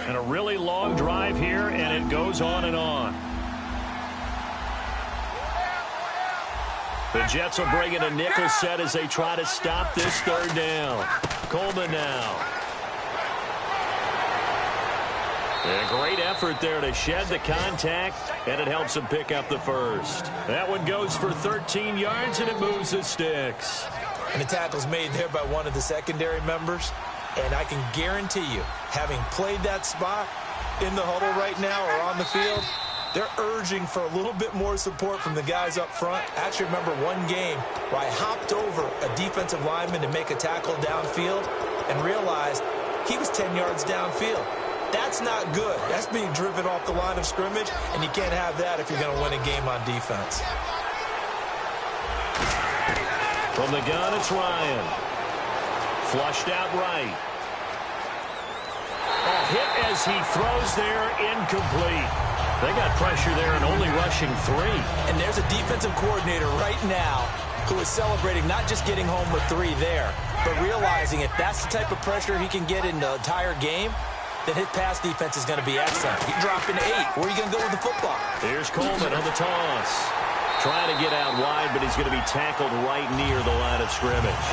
And a really long drive here, and it goes on and on. The Jets will bring in a nickel set as they try to stop this third down. Coleman now. And a great effort there to shed the contact, and it helps him pick up the first. That one goes for 13 yards, and it moves the sticks. And the tackle's made there by one of the secondary members. And I can guarantee you, having played that spot in the huddle right now or on the field, they're urging for a little bit more support from the guys up front. I actually remember one game where I hopped over a defensive lineman to make a tackle downfield and realized he was 10 yards downfield. That's not good. That's being driven off the line of scrimmage, and you can't have that if you're going to win a game on defense. From the gun, it's Ryan. Flushed out right. A hit as he throws there, incomplete. They got pressure there and only rushing 3. And there's a defensive coordinator right now who is celebrating not just getting home with 3 there, but realizing if that's the type of pressure he can get in the entire game, then his pass defense is going to be excellent. He's dropping 8. Where are you going to go with the football? Here's Coleman on the toss. Trying to get out wide, but he's going to be tackled right near the line of scrimmage.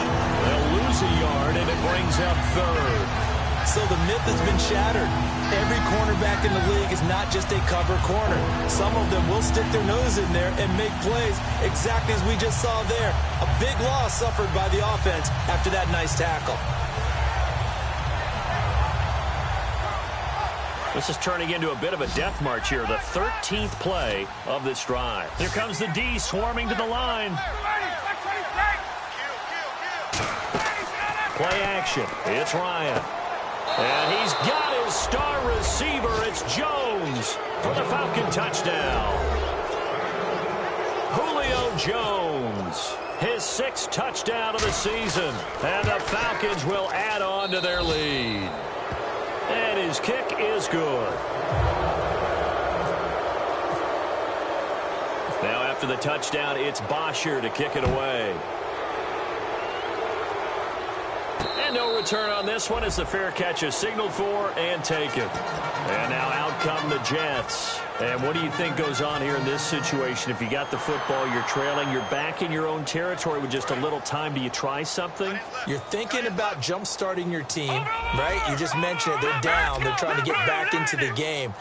They'll lose a yard, and it brings up 3rd. So the myth has been shattered. Every cornerback in the league is not just a cover corner. Some of them will stick their nose in there and make plays exactly as we just saw there. A big loss suffered by the offense after that nice tackle. This is turning into a bit of a death march here, the 13th play of this drive. Here comes the D swarming to the line. Play action. It's Ryan. And he's got his star receiver. It's Jones for the Falcon touchdown. Julio Jones, his 6th touchdown of the season. And the Falcons will add on to their lead. And his kick is good. Now after the touchdown, it's Bosher to kick it away. And no return on this one as the fair catch is signaled for and taken. And now out come the Jets. And what do you think goes on here in this situation? If you got the football, you're trailing, you're back in your own territory with just a little time. Do you try something? You're thinking about jump-starting your team, right? You just mentioned it. They're down. They're trying to get back into the game.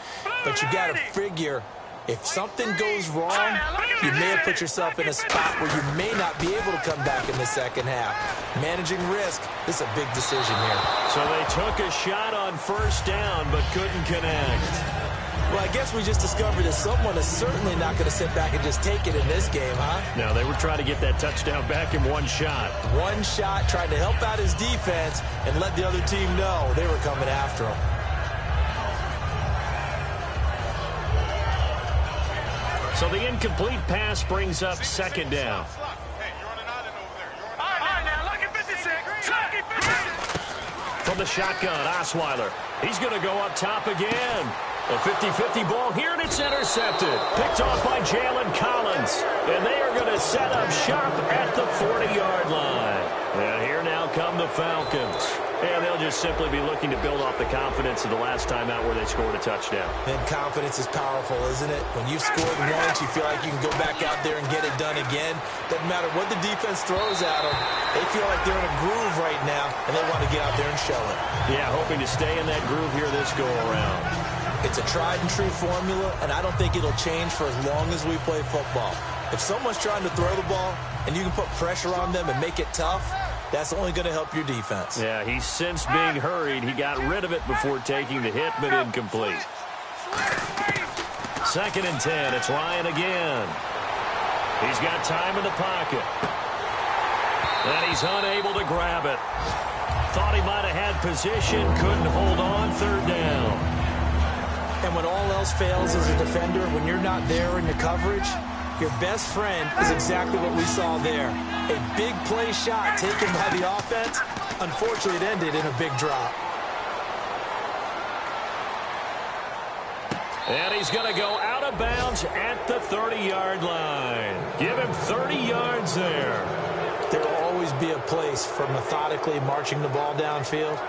But you got to figure, if something goes wrong, you may have put yourself in a spot where you may not be able to come back in the second half. Managing risk, this is a big decision here. So they took a shot on first down but couldn't connect. Well, I guess we just discovered that someone is certainly not going to sit back and just take it in this game, huh? No, they were trying to get that touchdown back in one shot. One shot, trying to help out his defense and let the other team know they were coming after him. So the incomplete pass brings up 2nd down. From the shotgun, Osweiler. He's going to go up top again. A 50-50 ball here, and it's intercepted. Picked off by Jalen Collins. And they are going to set up shop at the 40-yard line. And here now come the Falcons. And they'll just simply be looking to build off the confidence of the last time out where they scored a touchdown. And confidence is powerful, isn't it? When you've scored once, you feel like you can go back out there and get it done again. Doesn't matter what the defense throws at them. They feel like they're in a groove right now, and they want to get out there and show it. Yeah, hoping to stay in that groove here this go-around. It's a tried-and-true formula, and I don't think it'll change for as long as we play football. If someone's trying to throw the ball and you can put pressure on them and make it tough, that's only going to help your defense. Yeah, he's since being hurried. He got rid of it before taking the hit, but incomplete. 2nd and 10. It's Ryan again. He's got time in the pocket. And he's unable to grab it. Thought he might have had position, couldn't hold on, 3rd down. And when all else fails as a defender, when you're not there in the coverage, your best friend is exactly what we saw there. A big play shot taken by the offense. Unfortunately, it ended in a big drop. And he's going to go out of bounds at the 30-yard line. Give him 30 yards there. There will always be a place for methodically marching the ball downfield.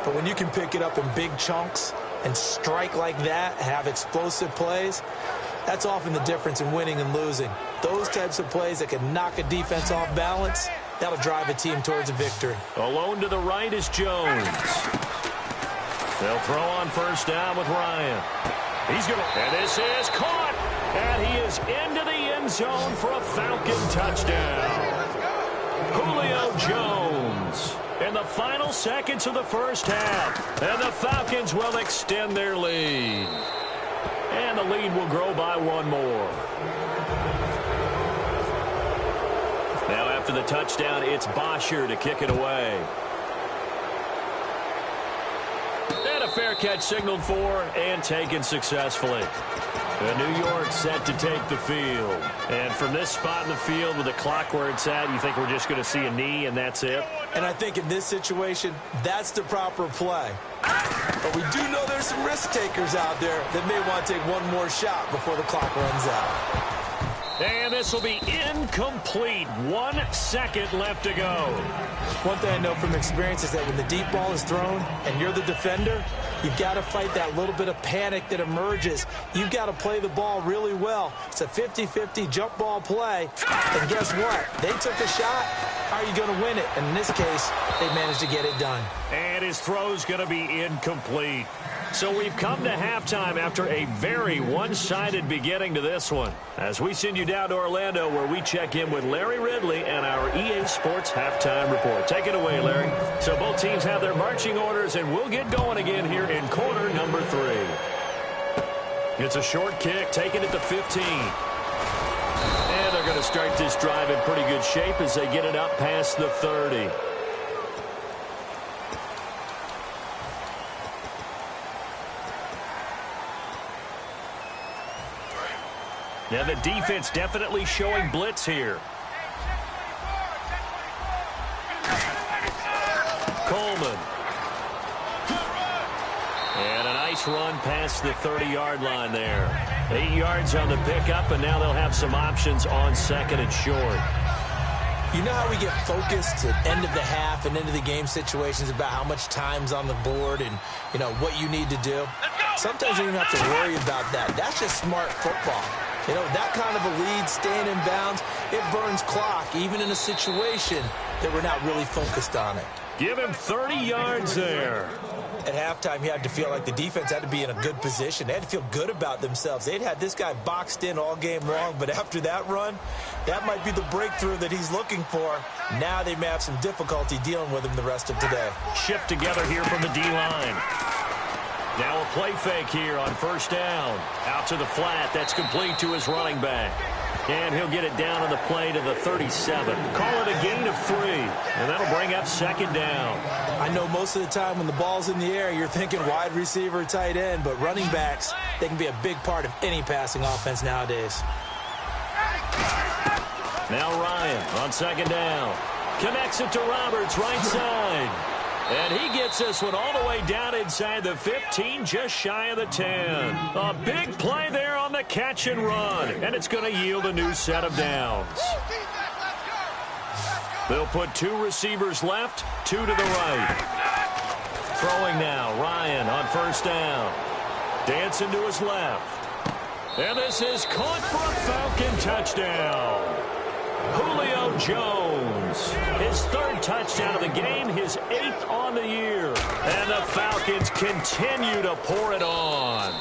But when you can pick it up in big chunks and strike like that, have explosive plays, that's often the difference in winning and losing. Those types of plays that can knock a defense off balance, that'll drive a team towards a victory. Alone to the right is Jones. They'll throw on first down with Ryan. And this is caught. And he is into the end zone for a Falcon touchdown. Julio Jones in the final seconds of the first half. And the Falcons will extend their lead. And the lead will grow by one more. Now after the touchdown, it's Bosher to kick it away. And a fair catch signaled for and taken successfully. And New York set to take the field. And from this spot in the field with the clock where it's at, you think we're just going to see a knee and that's it? And I think in this situation, that's the proper play. But we do know there's some risk takers out there that may want to take one more shot before the clock runs out. And this will be incomplete. 1 second left to go. One thing I know from experience is that when the deep ball is thrown and you're the defender, you've got to fight that little bit of panic that emerges. You've got to play the ball really well. It's a 50-50 jump ball play. And guess what? They took a shot. How are you going to win it? And in this case, they managed to get it done. And his throw's going to be incomplete. So we've come to halftime after a very one-sided beginning to this one. As we send you down to Orlando where we check in with Larry Ridley and our EA Sports Halftime Report. Take it away, Larry. So both teams have their marching orders, and we'll get going again here in quarter number 3. It's a short kick, taking it to 15. And they're going to start this drive in pretty good shape as they get it up past the 30. Now the defense definitely showing blitz here. Coleman. And a nice run past the 30-yard line there. 8 yards on the pickup, and now they'll have some options on second and short. You know how we get focused at end of the half and into the game situations about how much time's on the board and, you know, what you need to do? Sometimes you don't have to worry about that. That's just smart football. You know, that kind of a lead, staying in bounds, it burns clock, even in a situation that we're not really focused on it. Give him 30 yards there. At halftime, you had to feel like the defense had to be in a good position. They had to feel good about themselves. They'd had this guy boxed in all game long, but after that run, that might be the breakthrough that he's looking for. Now they may have some difficulty dealing with him the rest of today. Shift together here from the D-line. Now a play fake here on first down. Out to the flat. That's complete to his running back. And he'll get it down on the play to the 37. Call it a gain of 3. And that'll bring up second down. I know most of the time when the ball's in the air, you're thinking wide receiver, tight end. But running backs, they can be a big part of any passing offense nowadays. Now Ryan on second down. Connects it to Roberts, right side. And he gets this one all the way down inside the 15, just shy of the 10. A big play there on the catch and run. And it's going to yield a new set of downs. They'll put 2 receivers left, 2 to the right. Throwing now, Ryan on first down. Dancing to his left. And this is caught for a Falcon touchdown. Julio Jones, his 3rd touchdown of the game, his 8th on the year. And the Falcons continue to pour it on.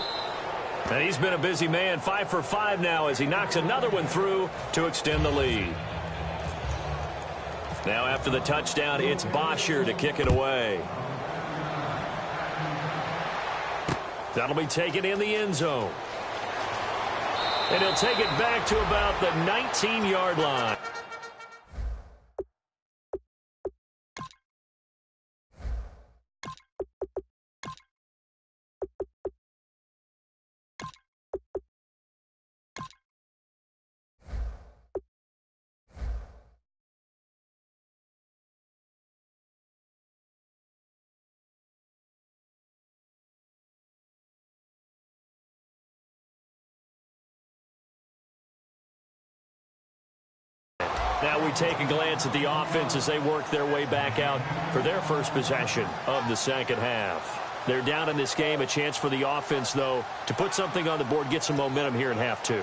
And he's been a busy man, 5 for 5 now as he knocks another one through to extend the lead. Now after the touchdown, it's Bosher to kick it away. That'll be taken in the end zone. And he'll take it back to about the 19-yard line. Now we take a glance at the offense as they work their way back out for their first possession of the second half. They're down in this game. A chance for the offense, though, to put something on the board, get some momentum here in half two.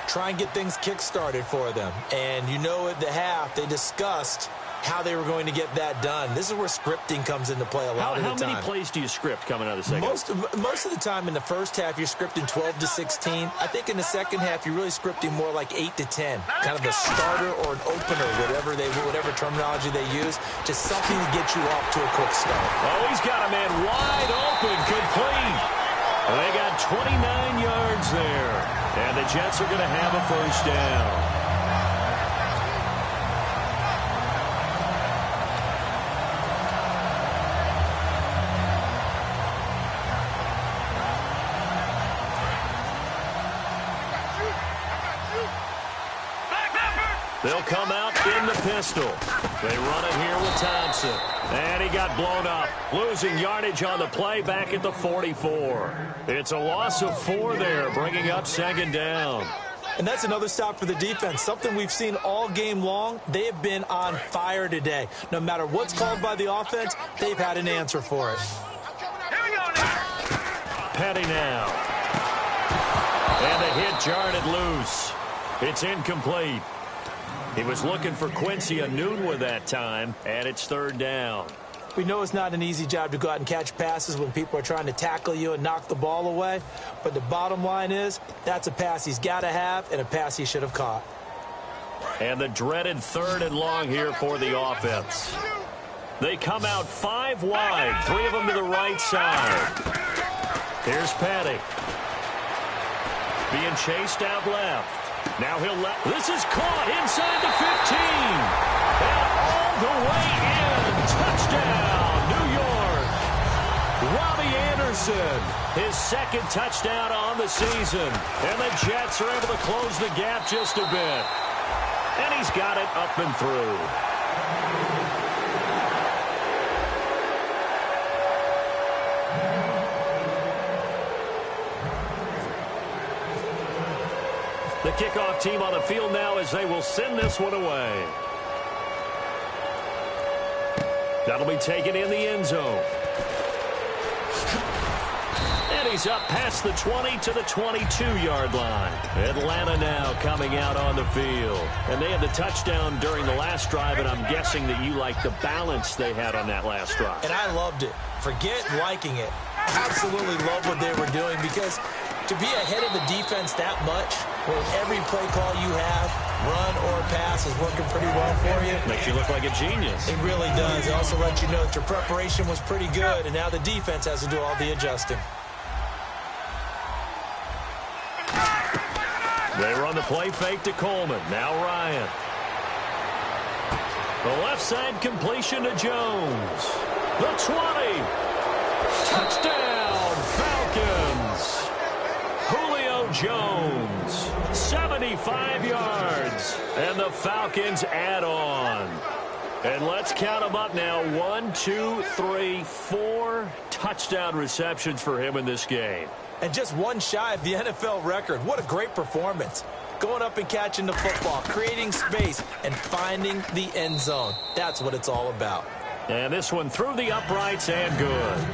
Try and get things kick-started for them. And you know at the half, they discussed how they were going to get that done. This is where scripting comes into play a lot of the time. How many plays do you script coming out of the second? Most of the time in the first half, you're scripting 12 to 16. I think in the second half, you're really scripting more like 8 to 10. Kind of a starter or an opener, whatever terminology they use. Just something to get you off to a quick start. Oh, he's got a man wide open, complete. They got 29 yards there. And the Jets are going to have a first down. They'll come out in the pistol. They run it here with Thompson. And he got blown up. Losing yardage on the play back at the 44. It's a loss of 4 there, bringing up second down. And that's another stop for the defense. Something we've seen all game long. They have been on fire today. No matter what's called by the offense, they've had an answer for it. Petty now. And the hit jarred it loose. It's incomplete. He was looking for Quincy Enunwa that time, and it's third down. We know it's not an easy job to go out and catch passes when people are trying to tackle you and knock the ball away. But the bottom line is, that's a pass he's got to have and a pass he should have caught. And the dreaded third and long here for the offense. They come out 5 wide, 3 of them to the right side. Here's Petty. Being chased out left. Now he'll let. This is caught inside the 15. And all the way in. Touchdown, New York. Robbie Anderson, his second touchdown on the season. And the Jets are able to close the gap just a bit. And he's got it up and through. The kickoff team on the field now as they will send this one away. That'll be taken in the end zone. And he's up past the 20 to the 22-yard line. Atlanta now coming out on the field. And they had the touchdown during the last drive, and I'm guessing that you like the balance they had on that last drive. And I loved it. Forget liking it. Absolutely love what they were doing, because to be ahead of the defense that much, where every play call you have, run or pass, is working pretty well for you. Makes you look like a genius. It really does. It also lets you know that your preparation was pretty good, and now the defense has to do all the adjusting. They run the play fake to Coleman. Now Ryan. The left side completion to Jones. The 20. Touchdown, Falcons. Julio Jones, 75 yards, and the Falcons add on. And let's count them up now. 1, 2, 3, 4 touchdown receptions for him in this game. And just one shy of the NFL record. What a great performance. Going up and catching the football, creating space, and finding the end zone. That's what it's all about. And this one through the uprights and good.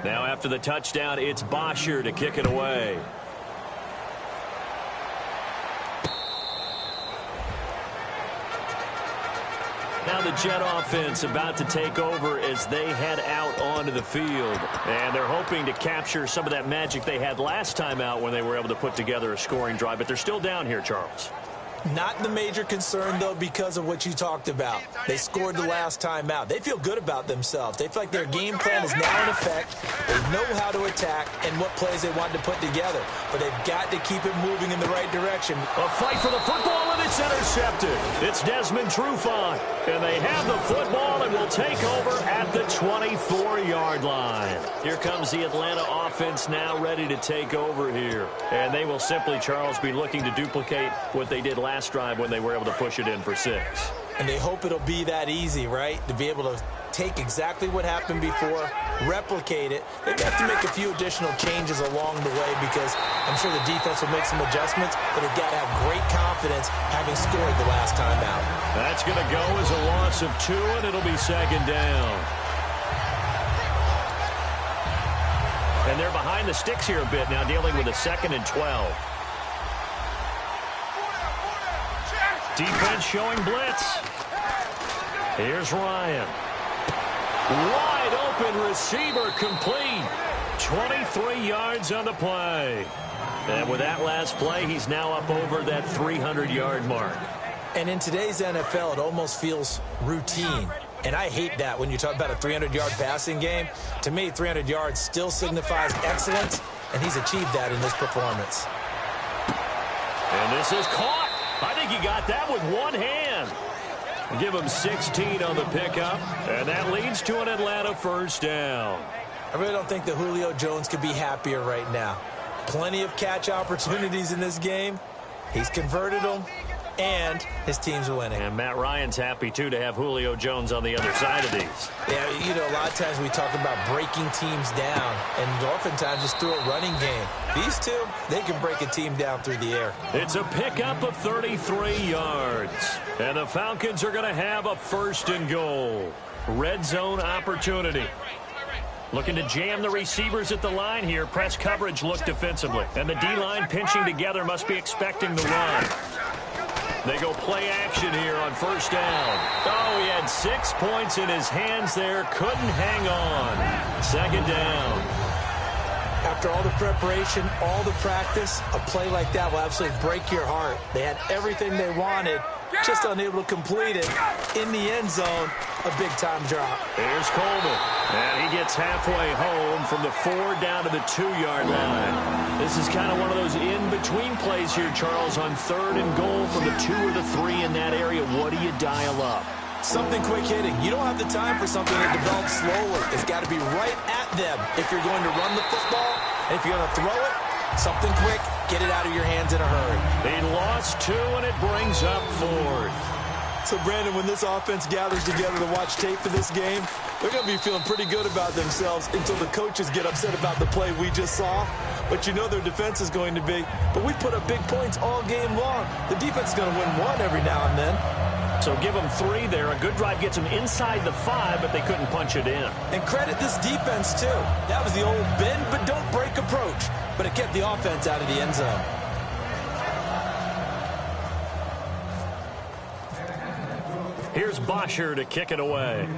Now after the touchdown, it's Bosher to kick it away. Now the Jet offense about to take over as they head out onto the field. And they're hoping to capture some of that magic they had last time out when they were able to put together a scoring drive. But they're still down here, Charles. Not the major concern, though, because of what you talked about. They scored the last time out. They feel good about themselves. They feel like their game plan is now in effect. They know how to attack and what plays they want to put together. But they've got to keep it moving in the right direction. A fight for the football, and it's intercepted. It's Desmond Trufant. And they have the football and will take over at the 24-yard line. Here comes the Atlanta offense now ready to take over here. And they will simply, Charles, be looking to duplicate what they did last drive when they were able to push it in for 6. And they hope it'll be that easy, right? To be able to take exactly what happened before, replicate it. They'd have to make a few additional changes along the way because I'm sure the defense will make some adjustments, but they've got to have great confidence having scored the last time out. That's going to go as a loss of 2, and it'll be second down. And they're behind the sticks here a bit now, dealing with a 2nd and 12. Defense showing blitz. Here's Ryan. Wide open receiver complete. 23 yards on the play. And with that last play, he's now up over that 300-yard mark. And in today's NFL, it almost feels routine. And I hate that when you talk about a 300-yard passing game. To me, 300 yards still signifies excellence, and he's achieved that in this performance. And this is caught. I think he got that with one hand. Give him 16 on the pickup, and that leads to an Atlanta first down. I really don't think that Julio Jones could be happier right now. Plenty of catch opportunities in this game. He's converted them, and his team's winning. And Matt Ryan's happy, too, to have Julio Jones on the other side of these. Yeah, you know, a lot of times we talk about breaking teams down, and oftentimes just through a running game. These two, they can break a team down through the air. It's a pickup of 33 yards. And the Falcons are going to have a 1st and goal. Red zone opportunity. Looking to jam the receivers at the line here. Press coverage look defensively. And the D-line pinching together must be expecting the run. They go play action here on 1st down. Oh, he had 6 points in his hands there. Couldn't hang on. 2nd down. After all the preparation, all the practice, a play like that will absolutely break your heart. They had everything they wanted, just unable to complete it. In the end zone, a big-time drop. Here's Coleman. And he gets halfway home from the 4 down to the 2-yard line. This is kind of one of those in-between plays here, Charles, on 3rd and goal from the 2 or the 3 in that area. What do you dial up? Something quick hitting. You don't have the time for something that develops slowly. It's got to be right at them if you're going to run the football. And if you're going to throw it, something quick, get it out of your hands in a hurry. He lost 2, and it brings up 4th. So, Brandon, when this offense gathers together to watch tape for this game, they're going to be feeling pretty good about themselves until the coaches get upset about the play we just saw. But you know their defense is going to be. But we put up big points all game long. The defense is going to win one every now and then. So give them 3 there. A good drive gets them inside the 5, but they couldn't punch it in. And credit this defense, too. That was the old bend but don't break approach. But it kept the offense out of the end zone. Here's Bosher to kick it away.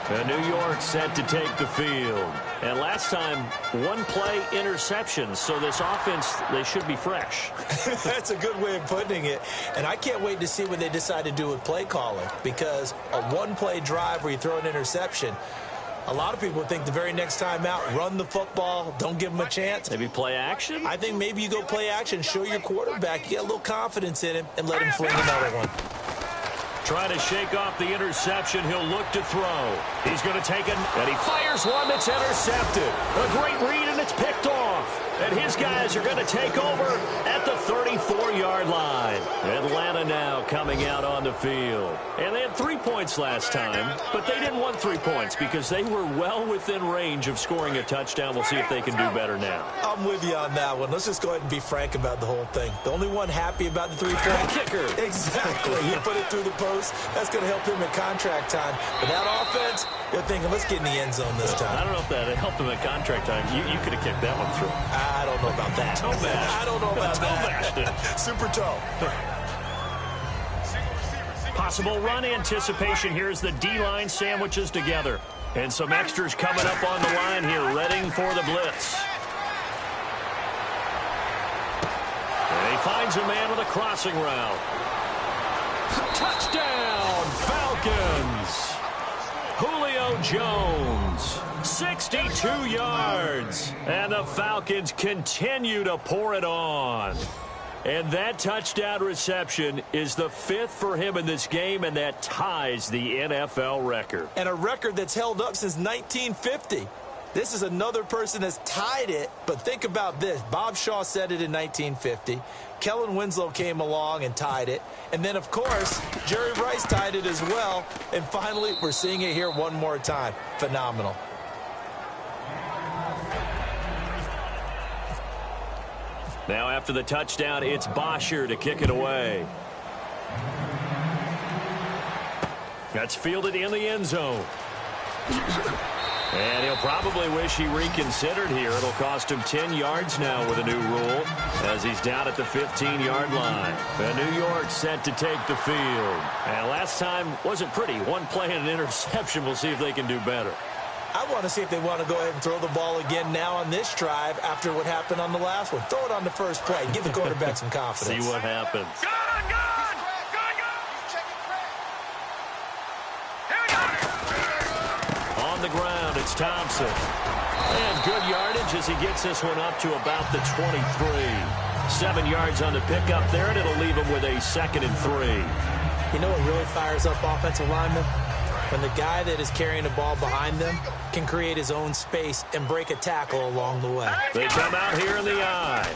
And New York set to take the field. And last time, 1 play interception. So this offense, they should be fresh. That's a good way of putting it. And I can't wait to see what they decide to do with play calling. Because a 1-play drive where you throw an interception, a lot of people think the very next time out, run the football, don't give them a chance. Maybe play action? I think maybe you go play action, show your quarterback, you get a little confidence in him, and let him fling another one. Trying to shake off the interception. He'll look to throw. He's going to take it, and he fires one that's intercepted. A great read, and it's picked off. And his guys are going to take over at the 34-yard line. Atlanta now coming out on the field. And they had 3 points last time, but they didn't want 3 points because they were well within range of scoring a touchdown. We'll see if they can do better now. I'm with you on that one. Let's just go ahead and be frank about the whole thing. The only one happy about the 3-point kicker. Exactly. You put it through the post. That's going to help him at contract time. But that offense, you're thinking, let's get in the end zone this time. I don't know if that helped him at contract time. You could have kicked that one through. I don't know about that. Toe bash. I don't know about that. Super toe. Possible run anticipation here as the D-line sandwiches together. And some extras coming up on the line here, readying for the blitz. And he finds a man with a crossing route. Touchdown, Falcons! Julio Jones, 62 yards. And the Falcons continue to pour it on. And that touchdown reception is the 5th for him in this game, and that ties the NFL record. And a record that's held up since 1950. This is another person that's tied it, but think about this. Bob Shaw said it in 1950. Kellen Winslow came along and tied it. And then, of course, Jerry Rice tied it as well. And finally, we're seeing it here one more time. Phenomenal. Now after the touchdown, it's Bosher to kick it away. That's fielded in the end zone. And he'll probably wish he reconsidered here. It'll cost him 10 yards now with a new rule as he's down at the 15-yard line. And New York set to take the field. And last time wasn't pretty. One play and an interception. We'll see if they can do better. I want to see if they want to go ahead and throw the ball again now on this drive after what happened on the last one. Throw it on the first play. Give the quarterback some confidence. See what happens. On the ground, it's Thompson. And good yardage as he gets this one up to about the 23. 7 yards on the pickup there, and it'll leave him with a 2nd and 3. You know what really fires up offensive linemen? When the guy that is carrying the ball behind them can create his own space and break a tackle along the way. They come out here in the eye.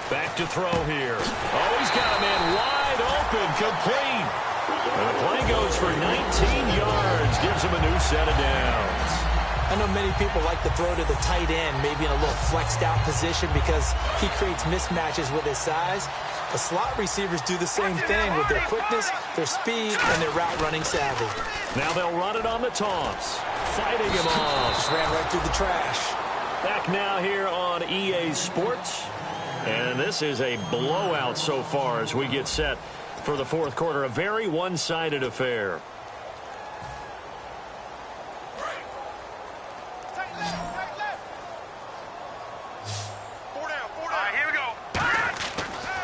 Back to throw here. Oh, he's got a man wide open, complete. And the play goes for 19 yards, gives him a new set of downs. I know many people like to throw to the tight end, maybe in a little flexed out position because he creates mismatches with his size. The slot receivers do the same thing with their quickness, their speed, and their route running savvy. Now they'll run it on the toss. Fighting him off. Just ran right through the trash. Back now here on EA Sports. And this is a blowout so far as we get set for the fourth quarter. A very one-sided affair.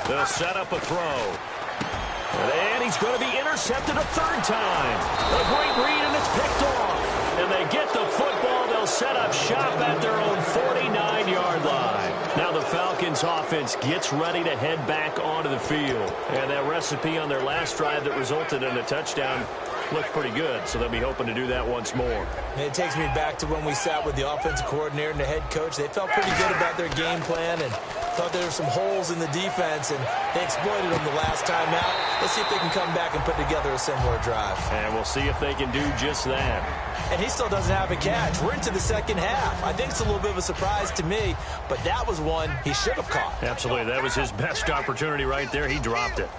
They'll set up a throw. And he's going to be intercepted a 3rd time. A great read, and it's picked off. And they get the football. They'll set up shop at their own 49-yard line. Now the Falcons offense gets ready to head back onto the field. And that recipe on their last drive that resulted in a touchdown looked pretty good, so they'll be hoping to do that once more. And it takes me back to when we sat with the offensive coordinator and the head coach. They felt pretty good about their game plan and thought there were some holes in the defense, and they exploited them the last time out. Let's see if they can come back and put together a similar drive. And we'll see if they can do just that. And he still doesn't have a catch. We're into the second half. I think it's a little bit of a surprise to me, but that was one he should have caught. Absolutely. That was his best opportunity right there. He dropped it.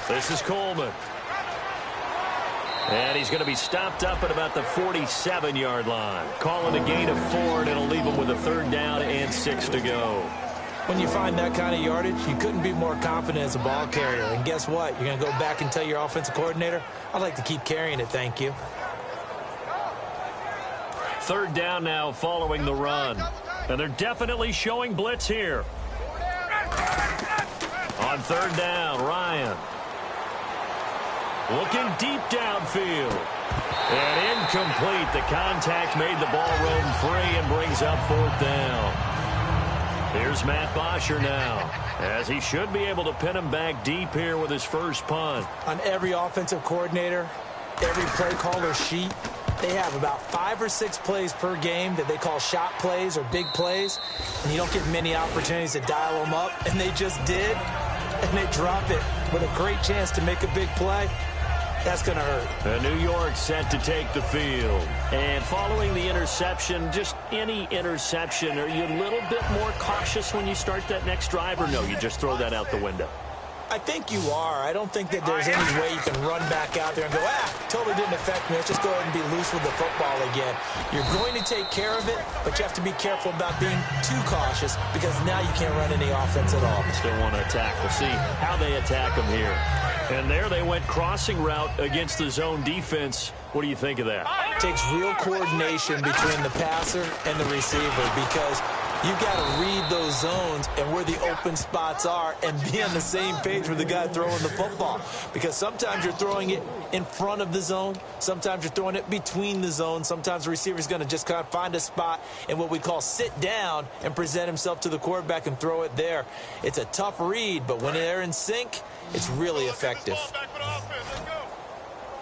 This is Coleman. And he's going to be stopped up at about the 47-yard line. Calling a gain of 4, and it'll leave him with a 3rd down and 6 to go. When you find that kind of yardage, you couldn't be more confident as a ball carrier. And guess what? You're going to go back and tell your offensive coordinator, I'd like to keep carrying it, thank you. 3rd down now following the run. And they're definitely showing blitz here. On 3rd down, Ryan. Looking deep downfield. And incomplete. The contact made the ball roam free and brings up 4th down. Here's Matt Bosher now, as he should be able to pin him back deep here with his first punt. On every offensive coordinator, every play caller sheet, they have about 5 or 6 plays per game that they call shot plays or big plays. And you don't get many opportunities to dial them up, and they just did. And they drop it with a great chance to make a big play. That's going to hurt. And New York set to take the field. And following the interception, just any interception, are you a little bit more cautious when you start that next drive, or no, you just throw that out the window? I think you are. I don't think that there's any way you can run back out there and go, totally didn't affect me. Let's just go ahead and be loose with the football again. You're going to take care of it, but you have to be careful about being too cautious because now you can't run any offense at all. Still want to attack. We'll see how they attack them here. And there they went crossing route against the zone defense. What do you think of that? It takes real coordination between the passer and the receiver because you've got to read those zones and where the open spots are and be on the same page with the guy throwing the football. Because sometimes you're throwing it in front of the zone. Sometimes you're throwing it between the zones. Sometimes the receiver's going to just kind of find a spot and what we call sit down and present himself to the quarterback and throw it there. It's a tough read, but when they're in sync, it's really effective.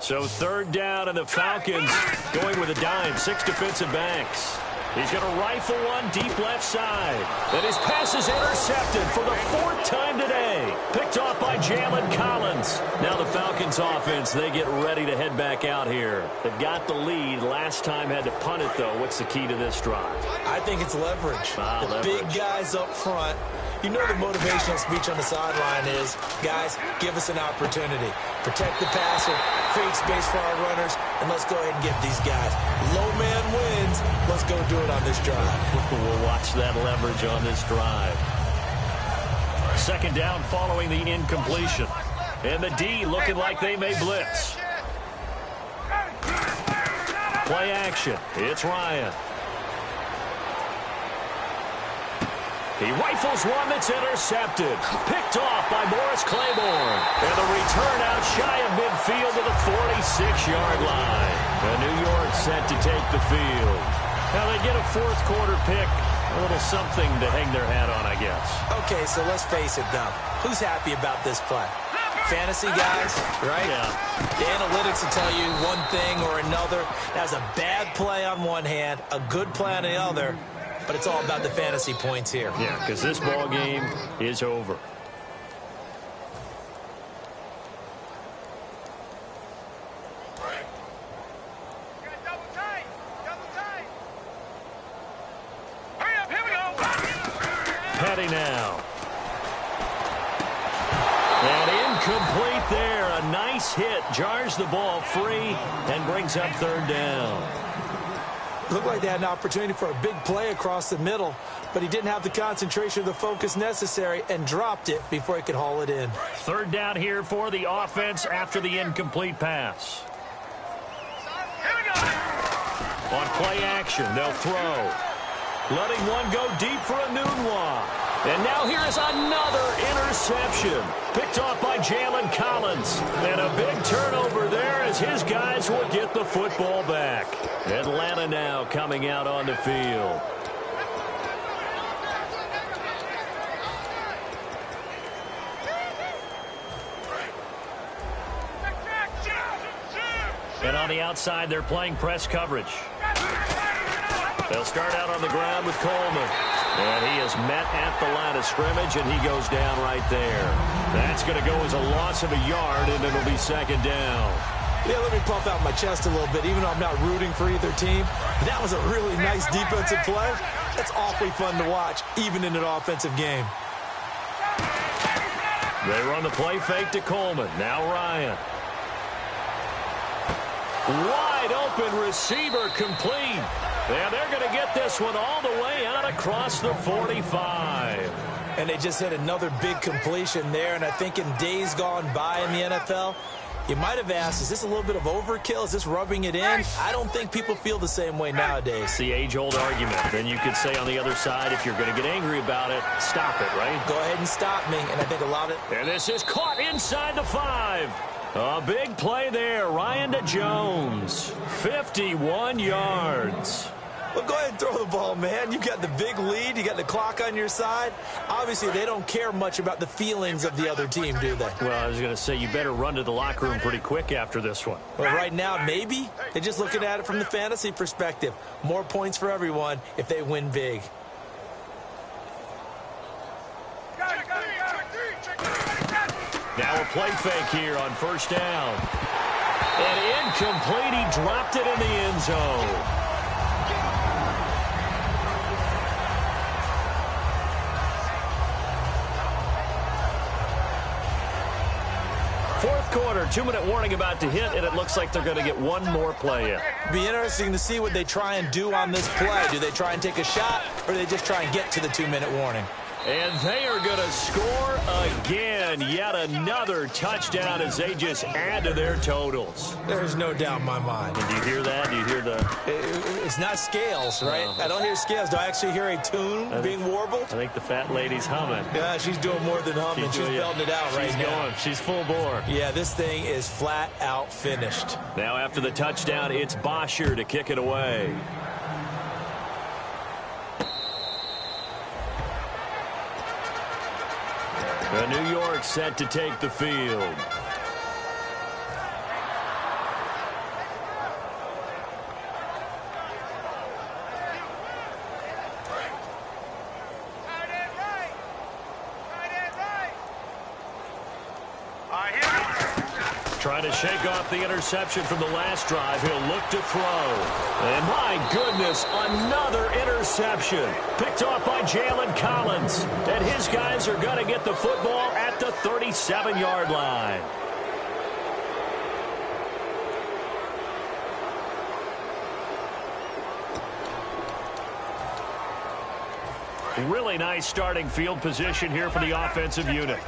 So third down, and the Falcons going with a dime, 6 defensive backs. He's going to rifle one deep left side. And his pass is intercepted for the 4th time today. Picked off by Jalen Collins. Now the Falcons offense, they get ready to head back out here. They've got the lead. Last time had to punt it, though. What's the key to this drive? I think it's leverage. Leverage. Big guys up front. You know the motivational speech on the sideline is, guys, give us an opportunity. Protect the passer, create space for our runners, and let's go ahead and get these guys. Low man wins. Let's go do it on this drive. We'll watch that leverage on this drive. Second down following the incompletion. And the D looking like they may blitz. Play action. It's Ryan. He rifles one that's intercepted. Picked off by Morris Claiborne. And the return out shy of midfield to the 46-yard line. And New York set to take the field. Now they get a 4th quarter pick. A little something to hang their hat on, I guess. Okay, so let's face it, though. Who's happy about this play? Fantasy guys, right? Yeah. The analytics will tell you one thing or another. That's a bad play on one hand, a good play on the other. But it's all about the fantasy points here. Yeah, because this ball game is over. Petty now. And incomplete there. A nice hit. Jars the ball free and brings up 3rd down. Looked like they had an opportunity for a big play across the middle, but he didn't have the concentration or the focus necessary and dropped it before he could haul it in. 3rd down here for the offense after the incomplete pass. On play action, they'll throw. Letting one go deep for a Nunwa. And now here is another interception. Picked off by Jalen Collins. And a big turnover there as his guys will get the football back. Atlanta now coming out on the field. And on the outside, they're playing press coverage. They'll start out on the ground with Coleman. And he is met at the line of scrimmage, and he goes down right there. That's going to go as a loss of a yard, and it'll be 2nd down. Yeah, let me puff out my chest a little bit, even though I'm not rooting for either team. That was a really nice defensive play. That's awfully fun to watch, even in an offensive game. They run the play fake to Coleman. Now Ryan. Wide open receiver complete. And they're going to get this one all the way out across the 45. And they just hit another big completion there. And I think in days gone by in the NFL, you might have asked, is this a little bit of overkill? Is this rubbing it in? I don't think people feel the same way nowadays. It's the age-old argument. Then you could say on the other side, if you're going to get angry about it, stop it, right? Go ahead and stop me. And I think a lot of it. And this is caught inside the 5. A big play there. Ryan to Jones. 51 yards. Well, go ahead and throw the ball, man. You got the big lead. You got the clock on your side. Obviously, they don't care much about the feelings of the other team, do they? Well, I was going to say, you better run to the locker room pretty quick after this one. Well, right now, maybe. They're just looking at it from the fantasy perspective. More points for everyone if they win big. Now a play fake here on 1st down. And incomplete. He dropped it in the end zone. Fourth quarter, 2-minute warning about to hit, and it looks like they're going to get one more play in. Be interesting to see what they try and do on this play. Do they try and take a shot, or do they just try and get to the 2-minute warning? And they are going to score again. Yet another touchdown as they just add to their totals. There's no doubt in my mind. And do you hear that? Do you hear the... It's not scales, right? I don't hear scales. Do I actually hear a tune being warbled? I think the fat lady's humming. Yeah, she's doing more than humming. She's belting it out right now. She's going. She's full bore. Yeah, this thing is flat out finished. Now after the touchdown, it's Bosher to kick it away. New York set to take the field. trying to shake off the interception from the last drive. He'll look to throw. And my goodness, another interception. Picked off by Jalen Collins. And his guys are going to get the football at the 37-yard line. Really nice starting field position here for the offensive unit.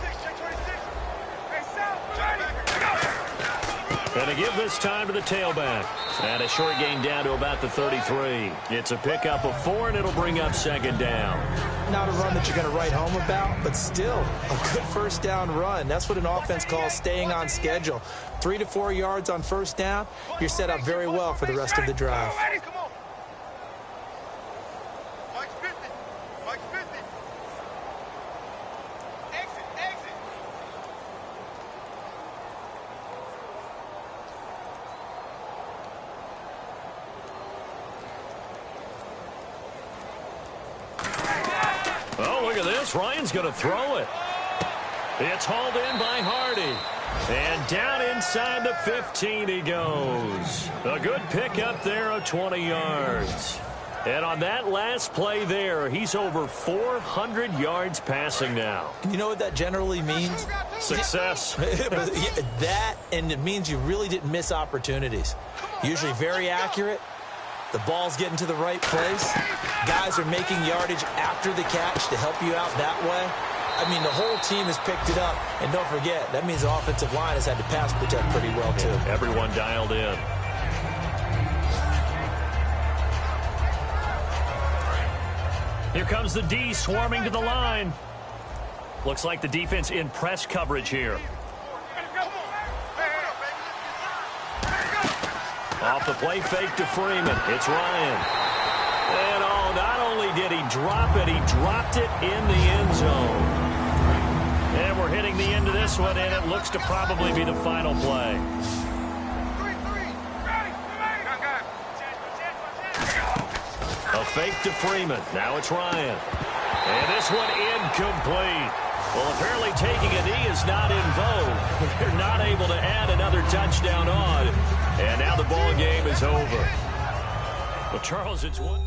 And to give this time to the tailback. And a short gain down to about the 33. It's a pickup of 4, and it'll bring up second down. Not a run that you're going to write home about, but still a good first down run. That's what an offense calls staying on schedule. 3 to 4 yards on first down. You're set up very well for the rest of the drive. Oh, look at this. Ryan's going to throw it. It's hauled in by Hardy. And down inside the 15 he goes. A good pickup there of 20 yards. And on that last play there, he's over 400 yards passing now. You know what that generally means? Success. That, and it means you really didn't miss opportunities. Usually very accurate. The ball's getting to the right place. Guys are making yardage after the catch to help you out that way. I mean, the whole team has picked it up. And don't forget, that means the offensive line has had to pass protect pretty well, too. Everyone dialed in. Here comes the D swarming to the line. Looks like the defense in press coverage here. Off the play fake to Freeman. It's Ryan. And oh, not only did he drop it, he dropped it in the end zone. And we're hitting the end of this one, and it looks to probably be the final play. A fake to Freeman. Now it's Ryan. And this one incomplete. Well, apparently taking a knee is not in vogue. They're not able to add another touchdown on. And now the ball game is over. Well, Charles, it's one.